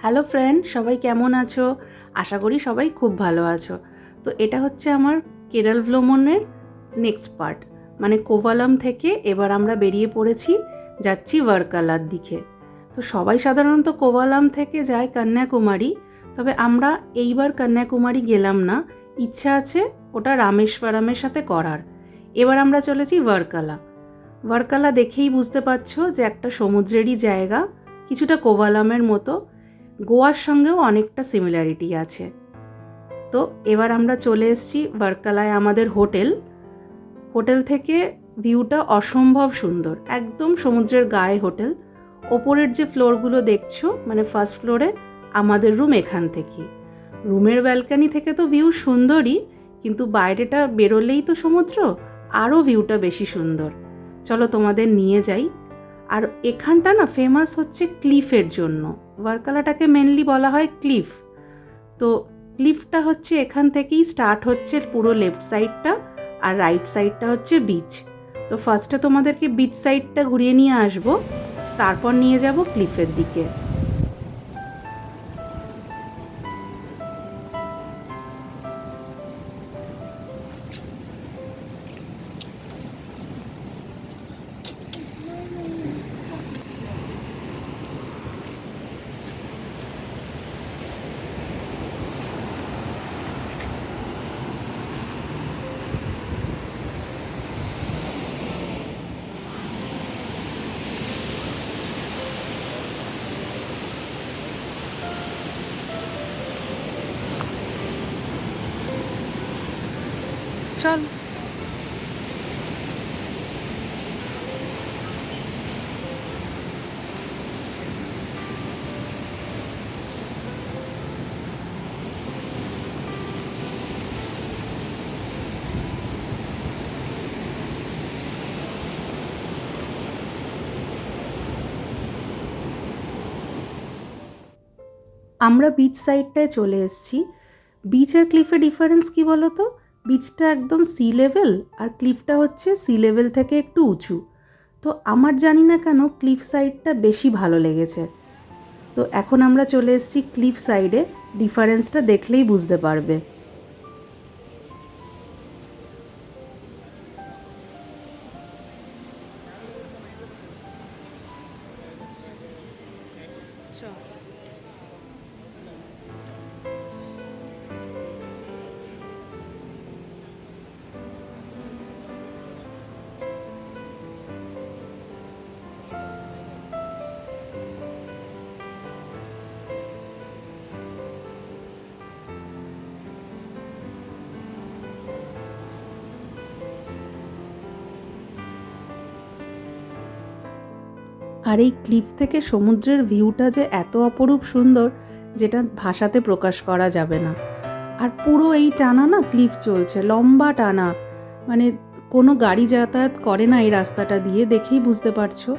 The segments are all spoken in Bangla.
হ্যালো ফ্রেন্ড, সবাই কেমন আছো? আশা করি সবাই খুব ভালো আছো। তো এটা হচ্ছে আমার কেরল ভ্রমণের নেক্সট পার্ট, মানে কোভালাম থেকে এবার আমরা বেরিয়ে পড়েছি, যাচ্ছি ভার্কালার দিকে। তো সবাই সাধারণত কোভালাম থেকে যায় কন্যাকুমারী, তবে আমরা এইবার কন্যাকুমারী গেলাম না, ইচ্ছা আছে ওটা রামেশ্বরমের সাথে করার। এবার আমরা চলেছি ভার্কালা। ভার্কালা দেখেই বুঝতে পারছো যে একটা সমুদ্রেরই জায়গা, কিছুটা কোভালামের মতো, গোয়ার সঙ্গেও অনেকটা সিমিলারিটি আছে। তো এবার আমরা চলে এসেছি ভার্কালায় আমাদের হোটেল থেকে ভিউটা অসম্ভব সুন্দর, একদম সমুদ্রের গায়ে হোটেল। ওপরের যে ফ্লোরগুলো দেখছো, মানে ফার্স্ট ফ্লোরে আমাদের রুম, এখান থেকে রুমের ব্যালকানি থেকে তো ভিউ সুন্দরই, কিন্তু বাইরেটা বেরোলেই তো সমুদ্র, আরও ভিউটা বেশি সুন্দর। চলো তোমাদের নিয়ে যাই। আর এখানটা না ফেমাস হচ্ছে ক্লিফের জন্য, ভার্কালাটাকে মেনলি বলা হয় ক্লিফ। তো ক্লিফটা হচ্ছে এখান থেকেই স্টার্ট হচ্ছে পুরো লেফট সাইডটা, আর রাইট সাইডটা হচ্ছে বিচ। তো ফার্স্টে তোমাদেরকে বিচ সাইডটা ঘুরিয়ে নিয়ে আসবো, তারপর নিয়ে যাব ক্লিফের দিকে। চল। আমরা বিচ সাইডটায় চলে এসেছি। বিচ আর ক্লিফে ডিফারেন্স কি বলো তো? বিচটা একদম সি লেভেল, আর ক্লিফটা হচ্ছে সি লেভেল থেকে একটু উঁচু। তো আমার জানি না কেন ক্লিফ সাইডটা বেশি ভালো লেগেছে। তো এখন আমরা চলে এসেছি ক্লিফ সাইডে, ডিফারেন্সটা দেখলেই বুঝতে পারবে। আর এই ক্লিফ থেকে সমুদ্রের ভিউটা যে এত অপরূপ সুন্দর, যেটা ভাষাতে প্রকাশ করা যাবে না। আর পুরো এই টানা না ক্লিফ চলছে, লম্বা টানা, মানে কোনো গাড়ি যাতায়াত করে না এই রাস্তাটা দিয়ে, দেখেই বুঝতে পারছো।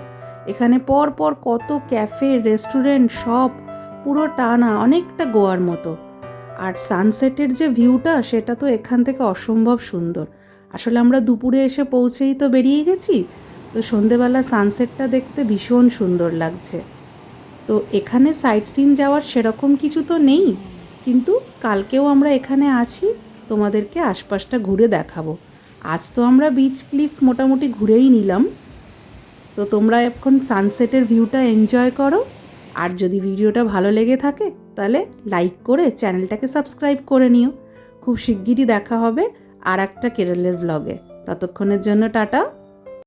এখানে পর পর কত ক্যাফে, রেস্টুরেন্ট, সব পুরো টানা, অনেকটা গোয়ার মতো। আর সানসেটের যে ভিউটা, সেটা তো এখান থেকে অসম্ভব সুন্দর। আসলে আমরা দুপুরে এসে পৌঁছেই তো বেরিয়ে গেছি, তো সন্ধেবেলা সানসেটটা দেখতে ভীষণ সুন্দর লাগছে। তো এখানে সাইট সিন যাওয়ার সেরকম কিছু তো নেই, কিন্তু কালকেও আমরা এখানে আছি, তোমাদেরকে আশপাশটা ঘুরে দেখাবো। আজ তো আমরা বিচ ক্লিফ মোটামুটি ঘুরেই নিলাম। তো তোমরা এখন সানসেটের ভিউটা এনজয় করো। আর যদি ভিডিওটা ভালো লেগে থাকে তাহলে লাইক করে চ্যানেলটাকে সাবস্ক্রাইব করে নিও। খুব শিগগিরই দেখা হবে আর একটা কেরলের ব্লগে। ততক্ষণের জন্য টাটা।